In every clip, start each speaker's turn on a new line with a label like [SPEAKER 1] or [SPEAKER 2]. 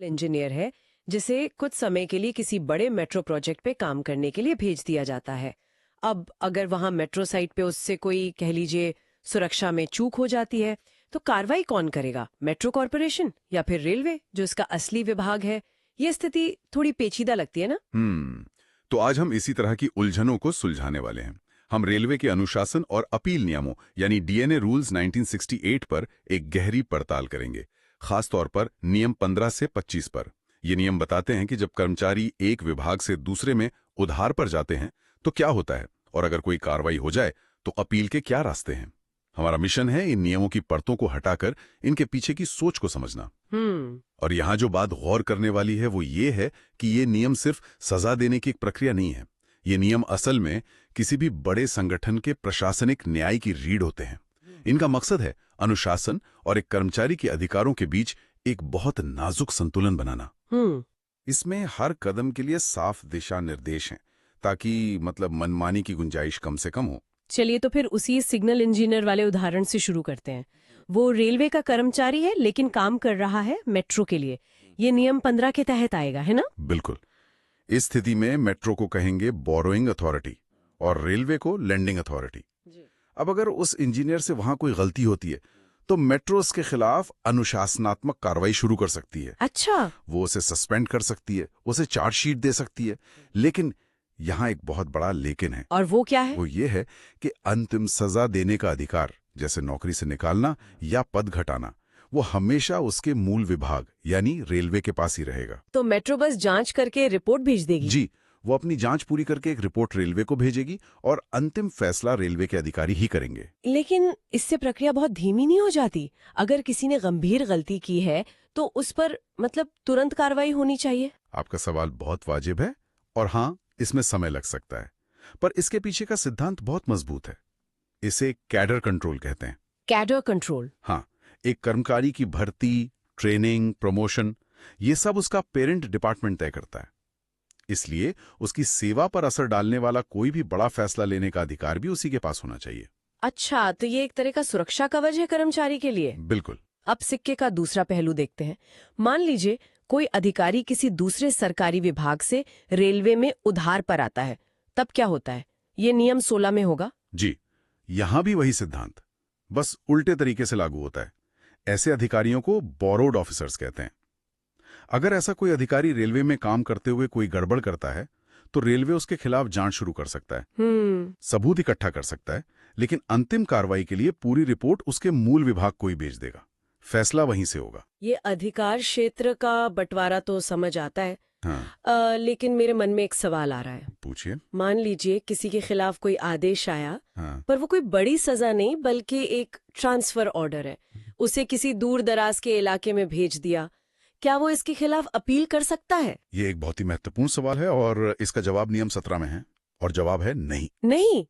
[SPEAKER 1] Engineer है जिसे कुछ समय के लिए किसी बड़े मेट्रो प्रोजेक्ट पे काम करने के लिए भेज दिया जाता है। अब अगर वहां मेट्रो साइट पे उससे कोई कह लीजिए सुरक्षा में चूक हो जाती है, तो कार्रवाई कौन करेगा? मेट्रो कॉरपोरेशन या फिर रेलवे जो इसका असली विभाग है? ये स्थिति थोड़ी पेचीदा लगती है ना?
[SPEAKER 2] तो आज हम इसी तरह की उलझनों को सुलझाने वाले हैं। हम रेलवे के अनुशासन और अपील नियमों यानी डीएनए रूल्स 1968 पर एक गहरी पड़ताल करेंगे, खास तौर पर नियम 15 से 25 पर। ये नियम बताते हैं कि जब कर्मचारी एक विभाग से दूसरे में उधार पर जाते हैं तो क्या होता है, और अगर कोई कार्रवाई हो जाए तो अपील के क्या रास्ते हैं। हमारा मिशन है इन नियमों की परतों को हटाकर इनके पीछे की सोच को समझना। और यहाँ जो बात गौर करने वाली है वो ये है कि ये नियम सिर्फ सजा देने की एक प्रक्रिया नहीं है। ये नियम असल में किसी भी बड़े संगठन के प्रशासनिक न्याय की रीढ़ होते हैं। इनका मकसद है अनुशासन और एक कर्मचारी के अधिकारों के बीच एक बहुत नाजुक संतुलन बनाना। इसमें हर कदम के लिए साफ दिशा निर्देश हैं, ताकि मनमानी की गुंजाइश कम से कम हो।
[SPEAKER 1] चलिए तो फिर उसी सिग्नल इंजीनियर वाले उदाहरण से शुरू करते हैं। वो रेलवे का कर्मचारी है लेकिन काम कर रहा है मेट्रो के लिए। ये नियम 15 के तहत आएगा, है ना?
[SPEAKER 2] बिल्कुल। इस स्थिति में मेट्रो को कहेंगे बोरोइंग अथॉरिटी और रेलवे को लैंडिंग अथॉरिटी। अब अगर उस इंजीनियर से वहां कोई गलती होती है तो मेट्रो उसके खिलाफ अनुशासनात्मक कार्रवाई शुरू कर सकती है।
[SPEAKER 1] अच्छा।
[SPEAKER 2] वो उसे सस्पेंड कर सकती है, उसे चार्जशीट दे सकती है। लेकिन यहाँ एक बहुत बड़ा लेकिन है।
[SPEAKER 1] और वो क्या है?
[SPEAKER 2] वो ये है कि अंतिम सजा देने का अधिकार, जैसे नौकरी से निकालना या पद घटाना, वो हमेशा उसके मूल विभाग यानी रेलवे के पास ही रहेगा।
[SPEAKER 1] तो मेट्रो बस जांच करके रिपोर्ट भेज देगी?
[SPEAKER 2] जी, वो अपनी जांच पूरी करके एक रिपोर्ट रेलवे को भेजेगी और अंतिम फैसला रेलवे के अधिकारी ही करेंगे।
[SPEAKER 1] लेकिन इससे प्रक्रिया बहुत धीमी नहीं हो जाती? अगर किसी ने गंभीर गलती की है तो उस पर तुरंत कार्रवाई होनी चाहिए।
[SPEAKER 2] आपका सवाल बहुत वाजिब है और हाँ, इसमें समय लग सकता है, पर इसके पीछे का सिद्धांत बहुत मजबूत है। इसे कैडर कंट्रोल कहते हैं।
[SPEAKER 1] Cadre control?
[SPEAKER 2] हाँ, एक कर्मचारी की भर्ती, ट्रेनिंग, प्रमोशन, ये सब उसका पेरेंट डिपार्टमेंट तय करता है। इसलिए उसकी सेवा पर असर डालने वाला कोई भी बड़ा फैसला लेने का अधिकार भी उसी के पास होना चाहिए।
[SPEAKER 1] अच्छा, तो ये एक तरह का सुरक्षा कवच है कर्मचारी के लिए?
[SPEAKER 2] बिल्कुल।
[SPEAKER 1] अब सिक्के का दूसरा पहलू देखते हैं। मान लीजिए कोई अधिकारी किसी दूसरे सरकारी विभाग से रेलवे में उधार पर आता है, तब क्या होता है? ये नियम 16 में होगा?
[SPEAKER 2] जी, यहां भी वही सिद्धांत, बस उल्टे तरीके से लागू होता है। ऐसे अधिकारियों को बोरोड ऑफिसर्स कहते हैं। अगर ऐसा कोई अधिकारी रेलवे में काम करते हुए कोई गड़बड़ करता है तो रेलवे उसके खिलाफ जांच शुरू कर सकता है, सबूत इकट्ठा कर सकता है, लेकिन अंतिम कार्रवाई के लिए पूरी रिपोर्ट उसके मूल विभाग को ही भेज देगा। फैसला वहीं से होगा।
[SPEAKER 1] ये अधिकार क्षेत्र का बंटवारा तो समझ आता है।
[SPEAKER 2] हाँ।
[SPEAKER 1] लेकिन मेरे मन में एक सवाल आ रहा है।
[SPEAKER 2] पूछिए।
[SPEAKER 1] मान लीजिए किसी के खिलाफ कोई आदेश आया,
[SPEAKER 2] हाँ।
[SPEAKER 1] पर वो कोई बड़ी सजा नहीं बल्कि एक ट्रांसफर ऑर्डर है, उसे किसी दूर दराज के इलाके में भेज दिया, क्या वो इसके खिलाफ अपील कर सकता है?
[SPEAKER 2] ये एक बहुत ही महत्वपूर्ण सवाल है और इसका जवाब नियम 17 में है, और जवाब है नहीं।
[SPEAKER 1] नहीं?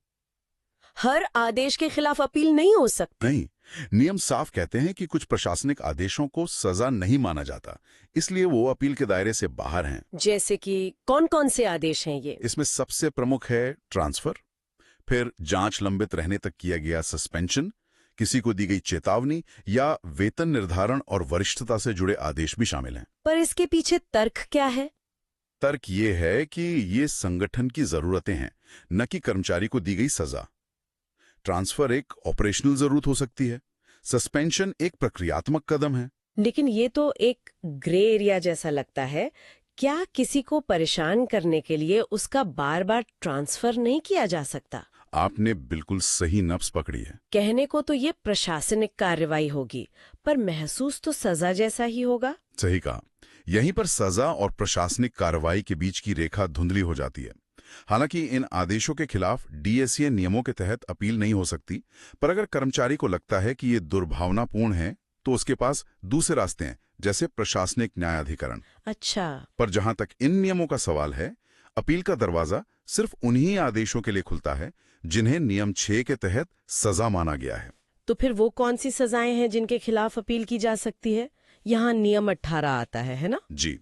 [SPEAKER 1] हर आदेश के खिलाफ अपील नहीं हो सकती?
[SPEAKER 2] नहीं, नियम साफ कहते हैं कि कुछ प्रशासनिक आदेशों को सजा नहीं माना जाता, इसलिए वो अपील के दायरे से बाहर हैं।
[SPEAKER 1] जैसे कि कौन कौन से आदेश हैं ये?
[SPEAKER 2] इसमें सबसे प्रमुख है ट्रांसफर, फिर जांच लंबित रहने तक किया गया सस्पेंशन, किसी को दी गई चेतावनी या वेतन निर्धारण और वरिष्ठता से जुड़े आदेश भी शामिल हैं।
[SPEAKER 1] पर इसके पीछे तर्क क्या है?
[SPEAKER 2] तर्क ये है कि ये संगठन की जरूरतें हैं, न कि कर्मचारी को दी गई सजा। ट्रांसफर एक ऑपरेशनल जरूरत हो सकती है, सस्पेंशन एक प्रक्रियात्मक कदम है।
[SPEAKER 1] लेकिन ये तो एक ग्रे एरिया जैसा लगता है। क्या किसी को परेशान करने के लिए उसका बार बार ट्रांसफर नहीं किया जा सकता?
[SPEAKER 2] आपने बिल्कुल सही नब्ज पकड़ी है।
[SPEAKER 1] कहने को तो ये प्रशासनिक कार्रवाई होगी, पर महसूस तो सजा जैसा ही होगा।
[SPEAKER 2] सही कहा। यहीं पर सजा और प्रशासनिक कार्रवाई के बीच की रेखा धुंधली हो जाती है। हालांकि इन आदेशों के खिलाफ डीएसए नियमों के तहत अपील नहीं हो सकती, पर अगर कर्मचारी को लगता है कि ये दुर्भावनापूर्ण है तो उसके पास दूसरे रास्ते हैं, जैसे प्रशासनिक न्यायाधिकरण।
[SPEAKER 1] अच्छा।
[SPEAKER 2] पर जहां तक इन नियमों का सवाल है, अपील का दरवाजा सिर्फ उन्हीं आदेशों के लिए खुलता है जिन्हें नियम 6 के तहत सजा माना गया है।
[SPEAKER 1] तो फिर वो कौन सी सजाएं हैं जिनके खिलाफ अपील की जा सकती है? यहाँ नियम 18 आता है ना?
[SPEAKER 2] जी,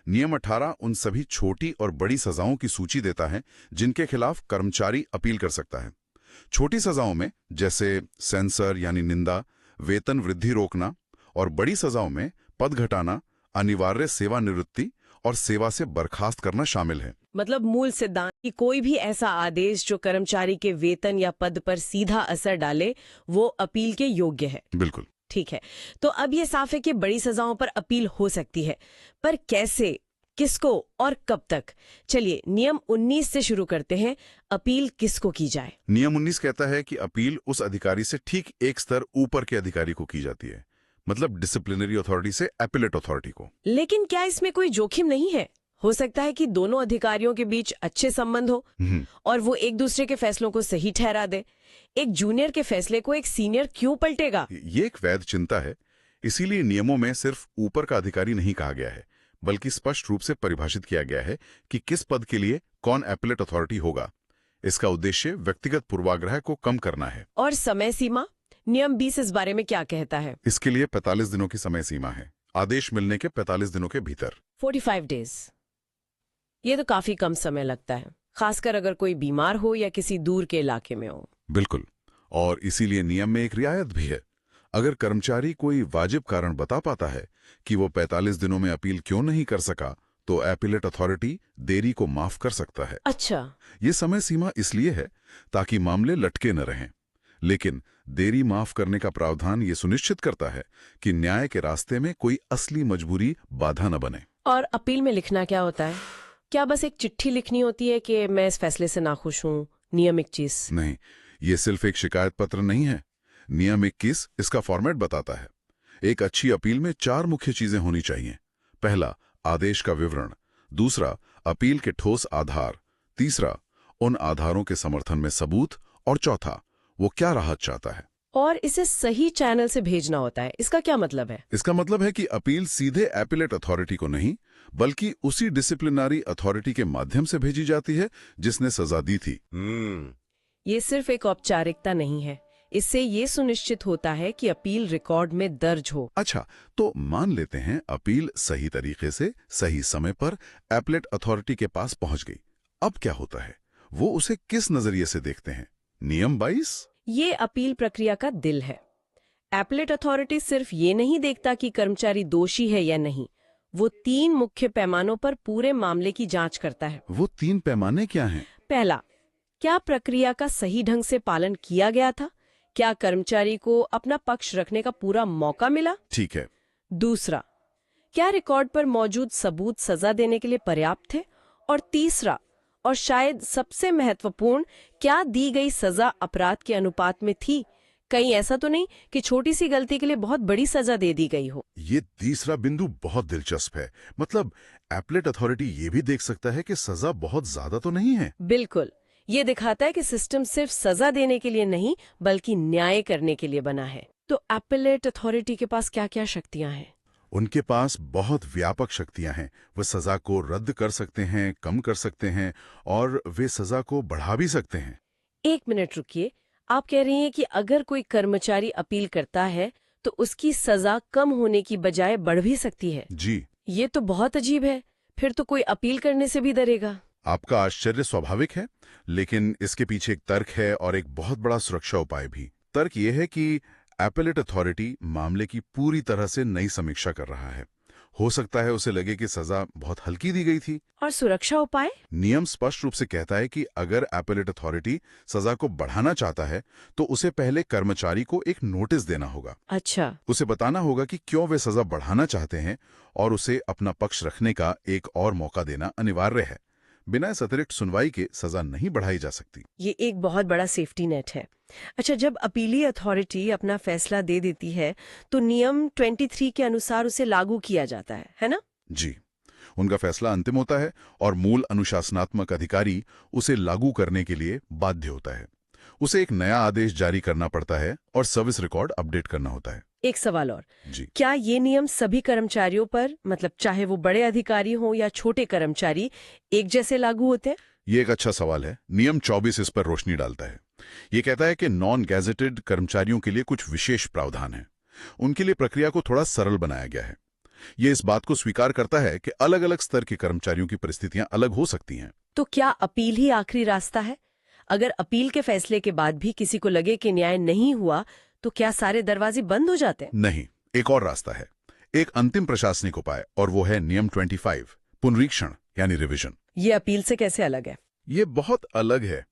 [SPEAKER 2] नियम 18 उन सभी छोटी और बड़ी सजाओं की सूची देता है जिनके खिलाफ कर्मचारी अपील कर सकता है। छोटी सजाओं में जैसे सेंसर यानी निंदा, वेतन वृद्धि रोकना, और बड़ी सजाओं में पद घटाना, अनिवार्य सेवानिवृत्ति और सेवा से बर्खास्त करना शामिल है।
[SPEAKER 1] मतलब मूल सिद्धांत कि कोई भी ऐसा आदेश जो कर्मचारी के वेतन या पद पर सीधा असर डाले वो अपील के योग्य है।
[SPEAKER 2] बिल्कुल।
[SPEAKER 1] ठीक है, तो अब ये साफ है कि बड़ी सजाओं पर अपील हो सकती है, पर कैसे, किसको और कब तक? चलिए नियम 19 से शुरू करते हैं। अपील किसको की जाए?
[SPEAKER 2] नियम 19 कहता है कि अपील उस अधिकारी से ठीक एक स्तर ऊपर के अधिकारी को की जाती है, मतलब डिसिप्लिनरी अथॉरिटी से एपिलेट अथॉरिटी को।
[SPEAKER 1] लेकिन क्या इसमें कोई जोखिम नहीं है? हो सकता है कि दोनों अधिकारियों के बीच अच्छे संबंध हो और वो एक दूसरे के फैसलों को सही ठहरा दे। एक जूनियर के फैसले को एक सीनियर क्यों पलटेगा?
[SPEAKER 2] ये एक वैध चिंता है। इसीलिए नियमों में सिर्फ ऊपर का अधिकारी नहीं कहा गया है, बल्कि स्पष्ट रूप से परिभाषित किया गया है कि किस पद के लिए कौन एपिलेट अथॉरिटी होगा। इसका उद्देश्य व्यक्तिगत पूर्वाग्रह को कम करना है।
[SPEAKER 1] और समय सीमा? नियम 20 इस बारे में क्या कहता है?
[SPEAKER 2] इसके लिए 45 दिनों की समय सीमा है, आदेश मिलने के 45 दिनों के भीतर।
[SPEAKER 1] 45 डेज, ये तो काफी कम समय लगता है, खासकर अगर कोई बीमार हो या किसी दूर के इलाके में हो।
[SPEAKER 2] बिल्कुल, और इसीलिए नियम में एक रियायत भी है। अगर कर्मचारी कोई वाजिब कारण बता पाता है कि वो 45 दिनों में अपील क्यों नहीं कर सका, तो एपिलेट अथॉरिटी देरी को माफ कर सकता है।
[SPEAKER 1] अच्छा,
[SPEAKER 2] ये समय सीमा इसलिए है ताकि मामले लटके न रहें, लेकिन देरी माफ करने का प्रावधान ये सुनिश्चित करता है कि न्याय के रास्ते में कोई असली मजबूरी बाधा न बने।
[SPEAKER 1] और अपील में लिखना क्या होता है? क्या बस एक चिट्ठी लिखनी होती है कि मैं इस फैसले से नाखुश हूँ? नियम 21
[SPEAKER 2] नहीं, ये सिर्फ एक शिकायत पत्र नहीं है। नियम 21 इसका फॉर्मेट बताता है। एक अच्छी अपील में 4 मुख्य चीजें होनी चाहिए। पहला, आदेश का विवरण। दूसरा, अपील के ठोस आधार। तीसरा, उन आधारों के समर्थन में सबूत। और चौथा, वो क्या राहत चाहता है।
[SPEAKER 1] और इसे सही चैनल से भेजना होता है। इसका क्या मतलब है?
[SPEAKER 2] इसका मतलब है कि अपील सीधे एपिलेट अथॉरिटी को नहीं, बल्कि उसी डिसिप्लिनरी अथॉरिटी के माध्यम से भेजी जाती है जिसने सजा दी थी।
[SPEAKER 1] ये सिर्फ एक औपचारिकता नहीं है, इससे ये सुनिश्चित होता है कि अपील रिकॉर्ड में दर्ज हो।
[SPEAKER 2] अच्छा, तो मान लेते हैं अपील सही तरीके से सही समय पर एपिलेट अथॉरिटी के पास पहुंच गई। अब क्या होता है? वो उसे किस नजरिए से देखते हैं? नियम 22
[SPEAKER 1] ये अपील प्रक्रिया का दिल है। एपिलेट अथॉरिटी सिर्फ ये नहीं देखता कि कर्मचारी दोषी है या नहीं, वो 3 मुख्य पैमानों पर पूरे मामले की जांच करता है।
[SPEAKER 2] वो 3 पैमाने क्या हैं?
[SPEAKER 1] पहला, क्या प्रक्रिया का सही ढंग से पालन किया गया था? क्या कर्मचारी को अपना पक्ष रखने का पूरा मौका मिला?
[SPEAKER 2] ठीक है।
[SPEAKER 1] दूसरा, क्या रिकॉर्ड पर मौजूद सबूत सजा देने के लिए पर्याप्त थे? और तीसरा, और शायद सबसे महत्वपूर्ण, क्या दी गई सजा अपराध के अनुपात में थी? कहीं ऐसा तो नहीं कि छोटी सी गलती के लिए बहुत बड़ी सजा दे दी गई हो।
[SPEAKER 2] ये तीसरा बिंदु बहुत दिलचस्प है। मतलब एपिलेट अथॉरिटी ये भी देख सकता है कि सजा बहुत ज्यादा तो नहीं है।
[SPEAKER 1] बिल्कुल, ये दिखाता है कि सिस्टम सिर्फ सजा देने के लिए नहीं बल्कि न्याय करने के लिए बना है। तो एपिलेट अथॉरिटी के पास क्या क्या शक्तियां हैं?
[SPEAKER 2] उनके पास बहुत व्यापक शक्तियां हैं। वे सजा को रद्द कर सकते हैं, कम कर सकते हैं, और वे सजा को बढ़ा भी सकते हैं।
[SPEAKER 1] 1 मिनट रुकिए, आप कह रही हैं कि अगर कोई कर्मचारी अपील करता है तो उसकी सजा कम होने की बजाय बढ़ भी सकती है?
[SPEAKER 2] जी।
[SPEAKER 1] ये तो बहुत अजीब है। फिर तो कोई अपील करने से भी डरेगा।
[SPEAKER 2] आपका आश्चर्य स्वाभाविक है, लेकिन इसके पीछे एक तर्क है और एक बहुत बड़ा सुरक्षा उपाय भी। तर्क यह है कि एपिलेट अथॉरिटी मामले की पूरी तरह से नई समीक्षा कर रहा है। हो सकता है उसे लगे कि सजा बहुत हल्की दी गई थी।
[SPEAKER 1] और सुरक्षा उपाय?
[SPEAKER 2] नियम स्पष्ट रूप से कहता है कि अगर एपिलेट अथॉरिटी सजा को बढ़ाना चाहता है तो उसे पहले कर्मचारी को एक नोटिस देना होगा।
[SPEAKER 1] अच्छा,
[SPEAKER 2] उसे बताना होगा कि क्यों वे सजा बढ़ाना चाहते हैं और उसे अपना पक्ष रखने का एक और मौका देना अनिवार्य है। बिना इस अतिरिक्त सुनवाई के सजा नहीं बढ़ाई जा सकती।
[SPEAKER 1] ये एक बहुत बड़ा सेफ्टी नेट है। अच्छा, जब अपीली अथॉरिटी अपना फैसला दे देती है तो नियम 23 के अनुसार उसे लागू किया जाता है ना?
[SPEAKER 2] जी, उनका फैसला अंतिम होता है और मूल अनुशासनात्मक अधिकारी उसे लागू करने के लिए बाध्य होता है। उसे एक नया आदेश जारी करना पड़ता है और सर्विस रिकॉर्ड अपडेट करना होता है।
[SPEAKER 1] एक सवाल और,
[SPEAKER 2] जी।
[SPEAKER 1] क्या ये नियम सभी कर्मचारियों पर, मतलब चाहे वो बड़े अधिकारी हो या छोटे कर्मचारी, एक जैसे लागू होते हैं?
[SPEAKER 2] ये एक अच्छा सवाल है। नियम 24 इस पर रोशनी डालता है। ये कहता है कि नॉन गैजेटेड कर्मचारियों के लिए कुछ विशेष प्रावधान है। उनके लिए प्रक्रिया को थोड़ा सरल बनाया गया है। ये इस बात को स्वीकार करता है कि अलग अलग स्तर के कर्मचारियों की परिस्थितियां अलग हो सकती हैं।
[SPEAKER 1] तो क्या अपील ही आखिरी रास्ता है? अगर अपील के फैसले के बाद भी किसी को लगे कि न्याय नहीं हुआ तो क्या सारे दरवाजे बंद हो जाते हैं?
[SPEAKER 2] नहीं, एक और रास्ता है। एक अंतिम प्रशासनिक उपाय, और वो है नियम 25, पुनरीक्षण यानी रिवीजन।
[SPEAKER 1] ये अपील से कैसे अलग है?
[SPEAKER 2] ये बहुत अलग है।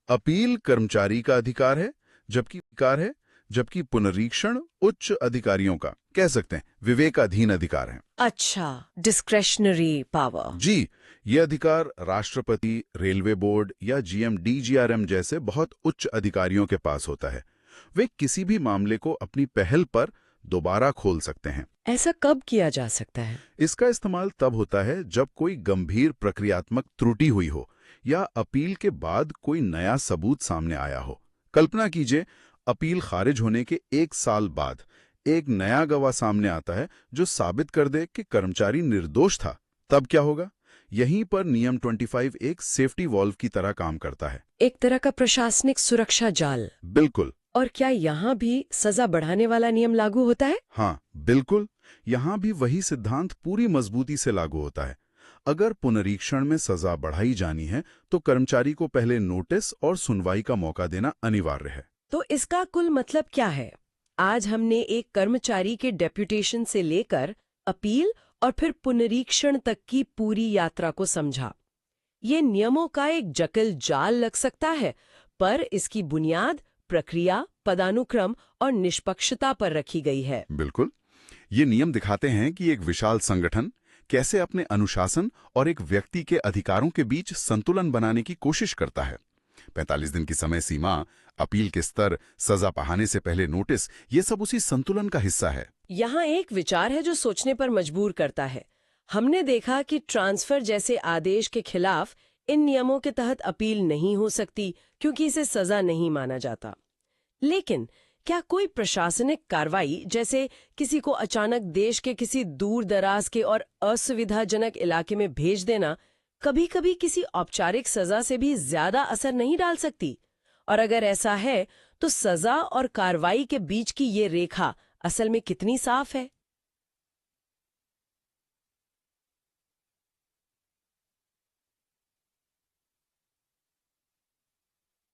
[SPEAKER 2] अपील कर्मचारी का अधिकार है, जबकि पुनरीक्षण उच्च अधिकारियों का, कह सकते हैं, विवेकाधीन अधिकार है।
[SPEAKER 1] अच्छा, डिस्क्रेशनरी पावर।
[SPEAKER 2] जी, ये अधिकार राष्ट्रपति, रेलवे बोर्ड या जीएम डीजीआरएम जैसे बहुत उच्च अधिकारियों के पास होता है। वे किसी भी मामले को अपनी पहल पर दोबारा खोल सकते हैं।
[SPEAKER 1] ऐसा कब किया जा सकता है?
[SPEAKER 2] इसका इस्तेमाल तब होता है जब कोई गंभीर प्रक्रियात्मक त्रुटि हुई हो या अपील के बाद कोई नया सबूत सामने आया हो। कल्पना कीजिए, अपील खारिज होने के 1 साल बाद एक नया गवाह सामने आता है जो साबित कर दे कि कर्मचारी निर्दोष था। तब क्या होगा? यहीं पर नियम 25 एक सेफ्टी वॉल्व की तरह काम करता है।
[SPEAKER 1] एक तरह का प्रशासनिक सुरक्षा जाल।
[SPEAKER 2] बिल्कुल।
[SPEAKER 1] और क्या यहाँ भी सजा बढ़ाने वाला नियम लागू होता है?
[SPEAKER 2] हाँ, बिल्कुल। यहाँ भी वही सिद्धांत पूरी मजबूती से लागू होता है। अगर पुनरीक्षण में सजा बढ़ाई जानी है तो कर्मचारी को पहले नोटिस और सुनवाई का मौका देना अनिवार्य है।
[SPEAKER 1] तो इसका कुल मतलब क्या है? आज हमने एक कर्मचारी के डेप्यूटेशन से लेकर अपील और फिर पुनरीक्षण तक की पूरी यात्रा को समझा। ये नियमों का एक जटिल जाल लग सकता है, पर इसकी बुनियाद प्रक्रिया, पदानुक्रम और निष्पक्षता पर रखी गई है।
[SPEAKER 2] बिल्कुल। ये नियम दिखाते हैं कि एक विशाल संगठन कैसे अपने अनुशासन और एक व्यक्ति के अधिकारों के बीच संतुलन बनाने की कोशिश करता है। 45 दिन की समय सीमा, अपील के स्तर, सजा पाने से पहले नोटिस, ये सब उसी संतुलन का हिस्सा है।
[SPEAKER 1] यहाँ एक विचार है जो सोचने पर मजबूर करता है। हमने देखा कि ट्रांसफर जैसे आदेश के खिलाफ इन नियमों के तहत अपील नहीं हो सकती क्योंकि इसे सजा नहीं माना जाता। लेकिन क्या कोई प्रशासनिक कार्रवाई, जैसे किसी को अचानक देश के किसी दूर दराज के और असुविधाजनक इलाके में भेज देना, कभी-कभी किसी औपचारिक सजा से भी ज्यादा असर नहीं डाल सकती? और अगर ऐसा है, तो सजा और कार्रवाई के बीच की ये रेखा असल में कितनी साफ है?